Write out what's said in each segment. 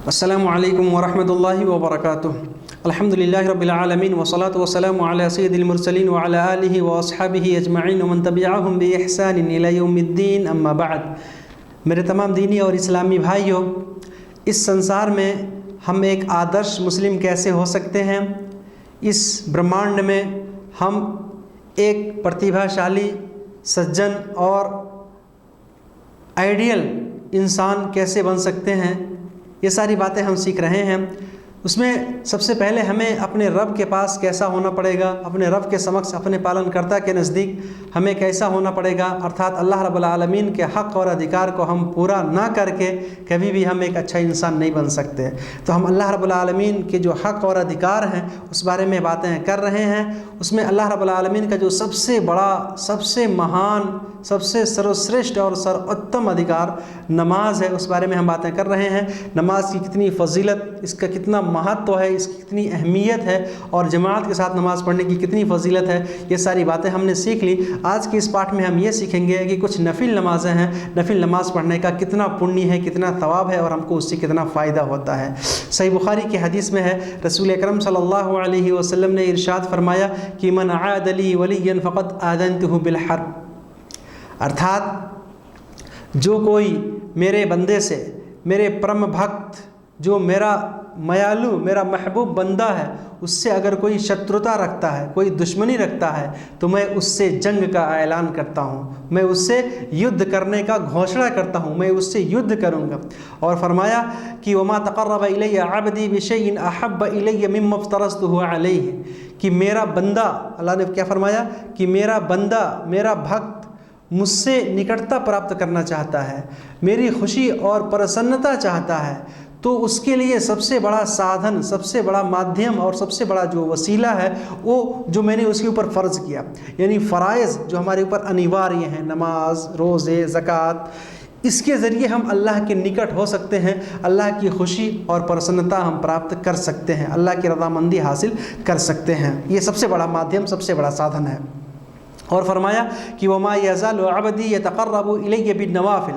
السلام علیکم ورحمۃ اللہ وبرکاتہ۔ الحمدللہ رب العالمین والصلاة والسلام علی سید المرسلین وعلی آلہ واصحابہ اجمعین ومن تبعہم بإحسان الی یوم الدین، اما بعد۔ میرے تمام دینی اور اسلامی بھائیوں، اس سنسار میں ہم ایک آدرش مسلم کیسے ہو سکتے ہیں، اس برہمانڈ میں ہم ایک پرتیبھا شالی، سجن اور آئیڈیل انسان کیسے بن سکتے ہیں، یہ ساری باتیں ہم سیکھ رہے ہیں۔ اس میں سب سے پہلے ہمیں اپنے رب کے پاس کیسا ہونا پڑے گا، اپنے رب کے سمکش، اپنے پالن کرتا کے نزدیک ہمیں کیسا ہونا پڑے گا، ارتھات اللہ رب العالمین کے حق اور ادھیکار کو ہم پورا نہ کر کے کبھی بھی ہم ایک اچھا انسان نہیں بن سکتے۔ تو ہم اللہ رب العالمین کے جو حق اور ادھیکار ہیں اس بارے میں باتیں کر رہے ہیں۔ اس میں اللہ رب العالمین کا جو سب سے بڑا، سب سے مہان، سب سے سروشریشٹھ اور سروتم ادھیکار نماز ہے، اس بارے میں ہم باتیں کر رہے ہیں۔ نماز کی کتنی فضیلت، اس کا کتنا مہتو ہے، اس کی کتنی اہمیت ہے، اور جماعت کے ساتھ نماز پڑھنے کی کتنی فضیلت ہے، یہ ساری باتیں ہم نے سیکھ لی۔ آج کی اس پاٹ میں ہم یہ سیکھیں گے کہ کچھ نفل نمازیں ہیں، نفل نماز پڑھنے کا کتنا پنیہ ہے، کتنا ثواب ہے، اور ہم کو اس سے کتنا فائدہ ہوتا ہے۔ صحیح بخاری کی حدیث میں ہے، رسول اکرم صلی اللہ علیہ وسلم نے ارشاد فرمایا کہ من عاد لی ولیا فقد آذنتہ بالحرب، ارتھات جو کوئی میرے بندے سے، میرے پرم بھکت، جو میرا میالو، میرا محبوب بندہ ہے، اس سے اگر کوئی شتروتا رکھتا ہے، کوئی دشمنی رکھتا ہے، تو میں اس سے جنگ کا اعلان کرتا ہوں، میں اس سے یدھ کرنے کا گھوشنا کرتا ہوں، میں اس سے یدھ کروں گا۔ اور فرمایا کہ وما تقرب الی عبدی بشیء احب الی مما افترضتہ علیہ، کہ میرا بندہ، اللہ نے کیا فرمایا کہ میرا بندہ، میرا بھکت مجھ سے نکٹتا پراپت کرنا چاہتا ہے، میری خوشی اور پرسنتا چاہتا ہے، تو اس کے لیے سب سے بڑا سادھن، سب سے بڑا مادھیم اور سب سے بڑا جو وسیلہ ہے وہ جو میں نے اس کے اوپر فرض کیا، یعنی فرائض جو ہمارے اوپر انیواریہ ہیں، نماز، روزے، زکوٰۃ، اس کے ذریعے ہم اللہ کے نکٹ ہو سکتے ہیں، اللہ کی خوشی اور پرسنتا ہم پراپت کر سکتے ہیں، اللہ کی رضامندی حاصل کر سکتے ہیں۔ یہ سب سے بڑا مادھیم، سب سے بڑا سادھن ہے۔ اور فرمایا کہ وما یزال عبدی یتقرب الی بالنوافل،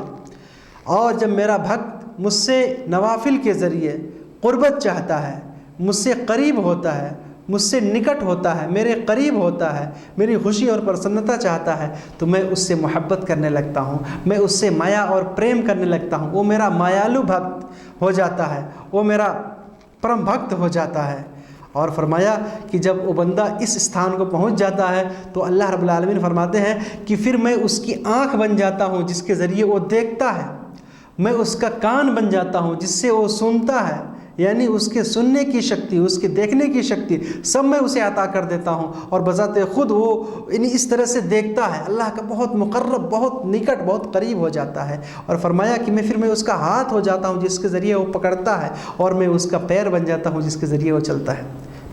اور جب میرا بھکت مجھ سے نوافل کے ذریعے قربت چاہتا ہے، مجھ سے قریب ہوتا ہے، مجھ سے نکٹ ہوتا ہے، میرے قریب ہوتا ہے، میری خوشی اور پرسنتا چاہتا ہے، تو میں اس سے محبت کرنے لگتا ہوں، میں اس سے مایا اور پریم کرنے لگتا ہوں، وہ میرا مایالو بھکت ہو جاتا ہے، وہ میرا پرم بھکت ہو جاتا ہے۔ اور فرمایا کہ جب وہ بندہ اس استھان کو پہنچ جاتا ہے تو اللہ رب العالمین فرماتے ہیں کہ پھر میں اس کی آنکھ بن جاتا ہوں جس کے ذریعے وہ دیکھتا ہے، میں اس کا کان بن جاتا ہوں جس سے وہ سنتا ہے، یعنی اس کے سننے کی شکتی، اس کے دیکھنے کی شکتی سب میں اسے عطا کر دیتا ہوں، اور بذات خود وہ یعنی اس طرح سے دیکھتا ہے، اللہ کا بہت مقرب، بہت نکٹ، بہت قریب ہو جاتا ہے۔ اور فرمایا کہ میں اس کا ہاتھ ہو جاتا ہوں جس کے ذریعے وہ پکڑتا ہے، اور میں اس کا پیر بن جاتا ہوں جس کے ذریعے وہ چلتا ہے۔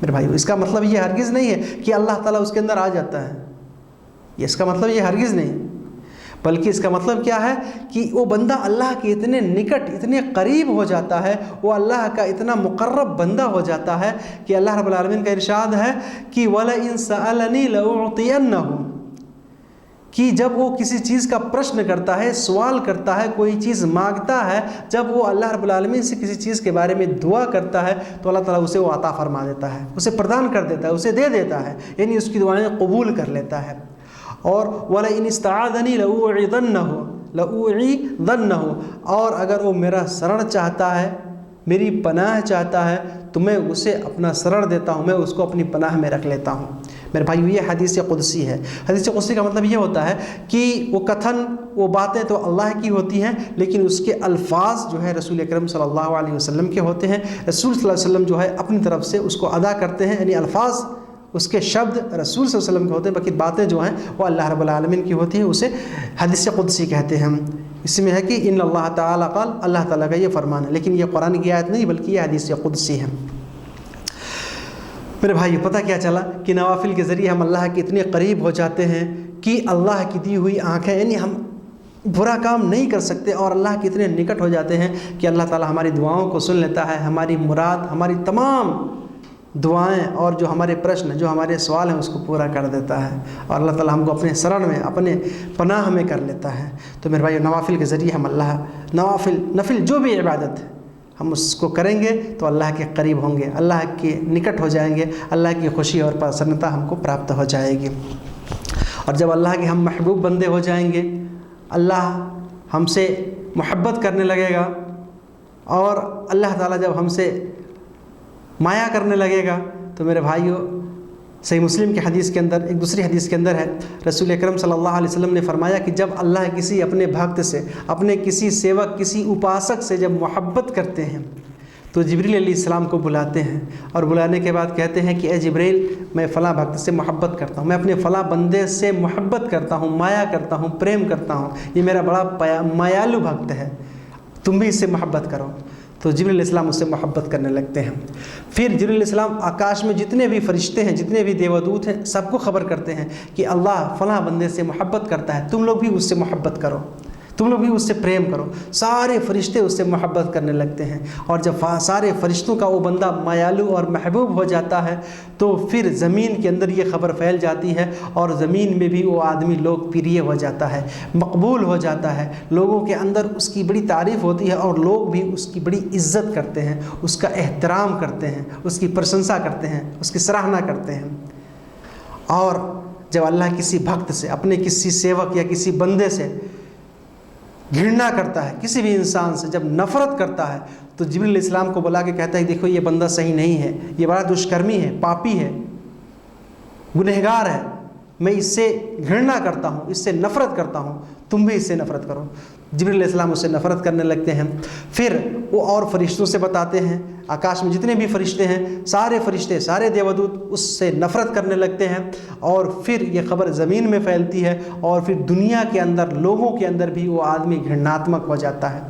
میرے بھائیو، اس کا مطلب یہ ہرگز نہیں ہے کہ اللہ تعالیٰ اس کے اندر آ جاتا ہے، اس کا مطلب یہ ہرگز نہیں، بلکہ اس کا مطلب کیا ہے کہ وہ بندہ اللہ کے اتنے نکٹ، اتنے قریب ہو جاتا ہے، وہ اللہ کا اتنا مقرب بندہ ہو جاتا ہے کہ اللہ رب العالمین کا ارشاد ہے کہ وَلَئِن سَأَلَنِي لَأُعْطِيَنَّهُ، کہ جب وہ کسی چیز کا پرشن کرتا ہے، سوال کرتا ہے، کوئی چیز مانگتا ہے، جب وہ اللہ رب العالمین سے کسی چیز کے بارے میں دعا کرتا ہے تو اللہ تعالیٰ اسے وہ عطا فرما دیتا ہے، اسے پردان کر دیتا ہے، اسے دے دیتا ہے، یعنی اس کی دعائیں قبول کر لیتا ہے۔ اور وَلَئِنِ اسْتَعَاذَنِي لَأُعِيذَنَّهُ، اور اگر وہ میرا شرن چاہتا ہے، میری پناہ چاہتا ہے، تو میں اسے اپنا شرن دیتا ہوں، میں اس کو اپنی پناہ میں رکھ لیتا ہوں۔ میرے بھائیو، یہ حدیث قدسی ہے۔ حدیث قدسی کا مطلب یہ ہوتا ہے کہ وہ کتھن، وہ باتیں تو اللہ کی ہوتی ہیں، لیکن اس کے الفاظ جو ہے رسول اکرم صلی اللہ علیہ وسلم کے ہوتے ہیں۔ رسول صلی اللہ علیہ وسلم جو ہے اپنی طرف سے اس کو ادا کرتے ہیں، یعنی الفاظ، اس کے شبد رسول صلی اللہ علیہ وسلم کے ہوتے ہیں، باقی باتیں جو ہیں وہ اللہ رب العالمین کی ہوتی ہیں، اسے حدیث قدسی کہتے ہیں۔ اس میں ہے کہ ان اللہ تعالیٰ قال، اللہ تعالیٰ کا یہ فرمان ہے، لیکن یہ قرآن کی آیت نہیں بلکہ یہ حدیث قدسی ہے۔ میرے بھائی، پتہ کیا چلا کہ نوافل کے ذریعے ہم اللہ کے اتنے قریب ہو جاتے ہیں کہ اللہ کی دی ہوئی آنکھیں، یعنی ہم برا کام نہیں کر سکتے، اور اللہ کے اتنے نکٹ ہو جاتے ہیں کہ اللہ تعالیٰ ہماری دعاؤں کو سن لیتا ہے، ہماری مراد، ہماری تمام دعائیں اور جو ہمارے پرشن، جو ہمارے سوال ہیں اس کو پورا کر دیتا ہے، اور اللہ تعالیٰ ہم کو اپنے شرن میں، اپنے پناہ میں کر لیتا ہے۔ تو میرے بھائی، نوافل کے ذریعے ہم نفل جو بھی عبادت ہے ہم اس کو کریں گے تو اللہ کے قریب ہوں گے، اللہ کے نکٹ ہو جائیں گے، اللہ کی خوشی اور پرسنتا ہم کو پراپت ہو جائے گی۔ اور جب اللہ کے ہم محبوب بندے ہو جائیں گے، اللہ ہم سے محبت کرنے لگے گا، اور اللہ تعالیٰ جب ہم سے مایا کرنے لگے گا، تو میرے بھائیوں صحیح مسلم کی حدیث کے اندر، ایک دوسری حدیث کے اندر ہے، رسول اکرم صلی اللہ علیہ وسلم نے فرمایا کہ جب اللہ کسی اپنے بھکت سے، اپنے کسی سیوک، کسی اپاسک سے جب محبت کرتے ہیں تو جبریل علیہ السلام کو بلاتے ہیں، اور بلانے کے بعد کہتے ہیں کہ اے جبریل، میں فلاں بھکت سے محبت کرتا ہوں، میں اپنے فلاں بندے سے محبت کرتا ہوں، مایا کرتا ہوں، پریم کرتا ہوں، یہ میرا بڑا مایالو بھکت ہے، تم بھی اس سے محبت کرو۔ تو جبریل علیہ السلام اس سے محبت کرنے لگتے ہیں۔ پھر جبریل علیہ السلام آکاش میں جتنے بھی فرشتے ہیں، جتنے بھی دیودوت ہیں، سب کو خبر کرتے ہیں کہ اللہ فلاں بندے سے محبت کرتا ہے، تم لوگ بھی اس سے محبت کرو، تم لوگ بھی اس سے پریم کرو۔ سارے فرشتے اس سے محبت کرنے لگتے ہیں، اور جب سارے فرشتوں کا وہ بندہ مایالو اور محبوب ہو جاتا ہے تو پھر زمین کے اندر یہ خبر پھیل جاتی ہے، اور زمین میں بھی وہ آدمی لوگ پریہ ہو جاتا ہے، مقبول ہو جاتا ہے، لوگوں کے اندر اس کی بڑی تعریف ہوتی ہے، اور لوگ بھی اس کی بڑی عزت کرتے ہیں، اس کا احترام کرتے ہیں، اس کی پرشنسا کرتے ہیں، اس کی سراہنا کرتے ہیں۔ اور جب اللہ کسی بھکت سے، اپنے کسی سیوک یا کسی بندے سے گھرنا کرتا ہے، کسی بھی انسان سے جب نفرت کرتا ہے، تو جبریل علیہ السلام کو بلا کے کہتا ہے دیکھو یہ بندہ صحیح نہیں ہے، یہ بڑا دشکرمی ہے، پاپی ہے، گنہگار ہے، میں اس سے گھرنا کرتا ہوں، اس سے نفرت کرتا ہوں، تم بھی اس سے نفرت کرو۔ جبریل علیہ السلام اس سے نفرت کرنے لگتے ہیں۔ پھر وہ اور فرشتوں سے بتاتے ہیں، آکاش میں جتنے بھی فرشتے ہیں، سارے فرشتے، سارے دیودوت اس سے نفرت کرنے لگتے ہیں، اور پھر یہ خبر زمین میں پھیلتی ہے، اور پھر دنیا کے اندر، لوگوں کے اندر بھی وہ آدمی گھرناتمک ہو جاتا ہے،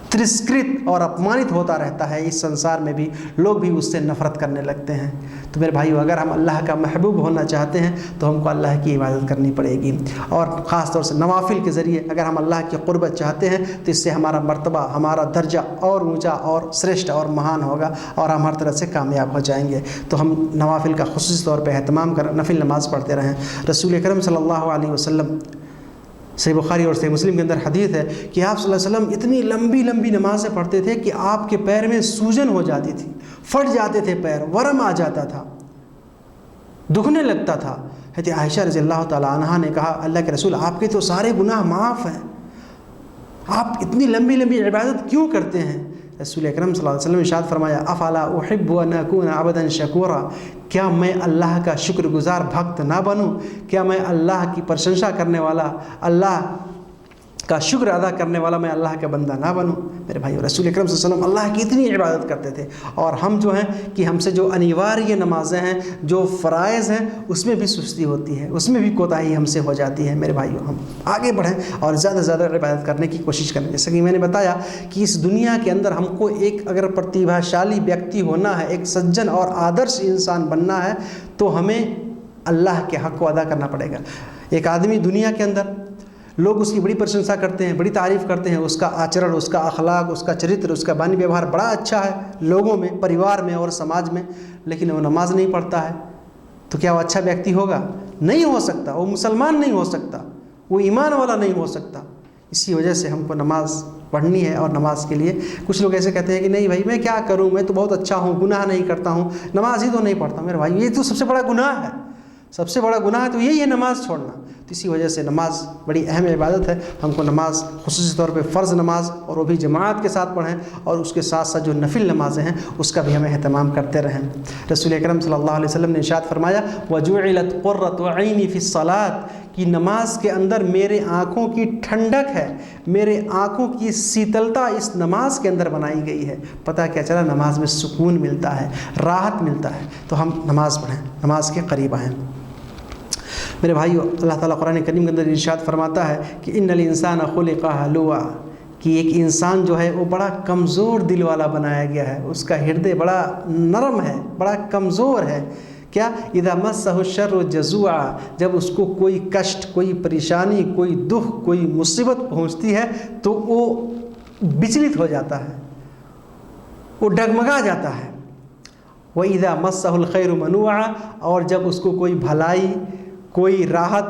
ترسکرت اور اپمانت ہوتا رہتا ہے، اس سنسار میں بھی لوگ بھی اس سے نفرت کرنے لگتے ہیں۔ تو میرے بھائیو، اگر ہم اللہ کا محبوب ہونا چاہتے ہیں تو ہم کو اللہ کی عبادت کرنی پڑے گی، اور خاص طور سے نوافل کے ذریعے اگر ہم اللہ کی قربت چاہتے ہیں تو اس سے ہمارا مرتبہ، ہمارا درجہ اور اونچا اور شریشٹھ اور مہان ہوگا، اور ہم ہر طرح سے کامیاب ہو جائیں گے۔ تو ہم نوافل کا خصوصی طور پہ اہتمام کر نفل نماز پڑھتے رہیں۔ رسول اکرم صلی اللہ علیہ وسلم، صحیح بخاری اور صحیح مسلم کے اندر حدیث ہے کہ آپ صلی اللہ علیہ وسلم اتنی لمبی لمبی نمازیں پڑھتے تھے کہ آپ کے پیر میں سوجن ہو جاتی تھی، پھٹ جاتے تھے پیر، ورم آ جاتا تھا، دکھنے لگتا تھا۔ حضرت عائشہ رضی اللہ تعالی عنہا نے کہا اللہ کے رسول، آپ کے تو سارے گناہ معاف ہیں، آپ اتنی لمبی لمبی عبادت کیوں کرتے ہیں؟ رسول اکرم صلی اللہ علیہ وسلم نے ارشاد فرمایا افلا احب ان اکون عبدا شکورا، کیا میں اللہ کا شکر گزار بھکت نہ بنوں؟ کیا میں اللہ کی پرشنسا کرنے والا، اللہ کا شکر ادا کرنے والا میں اللہ کا بندہ نہ بنوں؟ میرے بھائی، رسول اکرم صلی اللہ علیہ وسلم اللہ کی اتنی عبادت کرتے تھے، اور ہم جو ہیں کہ ہم سے جو انیواریہ نمازیں ہیں، جو فرائض ہیں، اس میں بھی سستی ہوتی ہے، اس میں بھی کوتاہی ہم سے ہو جاتی ہے۔ میرے بھائیو، ہم آگے بڑھیں اور زیادہ سے زیادہ عبادت کرنے کی کوشش کریں۔ جیسا کہ میں نے بتایا کہ اس دنیا کے اندر ہم کو ایک اگر پرتیبھاشالی ویکتی ہونا ہے، ایک سجن اور آدرش انسان بننا ہے، تو ہمیں اللہ کے حق کو ادا کرنا پڑے گا۔ ایک آدمی دنیا کے اندر لوگ اس کی بڑی پرشنسا کرتے ہیں، بڑی تعریف کرتے ہیں، اس کا آچرن، اس کا اخلاق، اس کا چرتر، اس کا بانی ویوہار بڑا اچھا ہے لوگوں میں، پریوار میں اور سماج میں، لیکن وہ نماز نہیں پڑھتا ہے، تو کیا وہ اچھا ویکتی ہوگا؟ نہیں ہو سکتا، وہ مسلمان نہیں ہو سکتا، وہ ایمان والا نہیں ہو سکتا۔ اسی وجہ سے ہم کو نماز پڑھنی ہے، اور نماز کے لیے کچھ لوگ ایسے کہتے ہیں کہ نہیں بھائی میں کیا کروں، میں تو بہت اچھا ہوں، گناہ نہیں کرتا ہوں، نماز ہی تو نہیں پڑھتا۔ میرے بھائی، یہ تو سب سے بڑا گناہ ہے، سب سے بڑا گناہ تو یہی ہے نماز چھوڑنا۔ تو اسی وجہ سے نماز بڑی اہم عبادت ہے، ہم کو نماز خصوصی طور پہ فرض نماز، اور وہ بھی جماعت کے ساتھ پڑھیں، اور اس کے ساتھ ساتھ جو نفل نمازیں ہیں اس کا بھی ہمیں اہتمام کرتے رہیں۔ رسول اکرم صلی اللہ علیہ وسلم نے ارشاد فرمایا وَجُعِلَتْ قُرَّةُ عَيْنِي فِي الصَّلَاةِ، کہ نماز کے اندر میرے آنکھوں کی ٹھنڈک ہے، میرے آنکھوں کی شیتلتا اس نماز کے اندر بنائی گئی ہے۔ پتہ کیا چلا؟ نماز میں سکون ملتا ہے، راحت ملتا ہے۔ تو ہم نماز پڑھیں، نماز کے قریب آئیں۔ میرے بھائیو، اللہ تعالیٰ قرآن کریم کے اندر ارشاد فرماتا ہے کہ ان الانسان خلق ہلوعا، کہ ایک انسان جو ہے وہ بڑا کمزور دل والا بنایا گیا ہے، اس کا ہردے بڑا نرم ہے، بڑا کمزور ہے۔ کیا؟ اذا مسہ الشر جزوعا، جب اس کو کوئی کشٹ، کوئی پریشانی، کوئی دکھ، کوئی مصیبت پہنچتی ہے تو وہ بچلت ہو جاتا ہے، وہ ڈگمگا جاتا ہے۔ وَإِذَا مَسَّهُ الْخَيْرُ مَنُوعًا، اور جب اس کو کوئی بھلائی، کوئی راحت،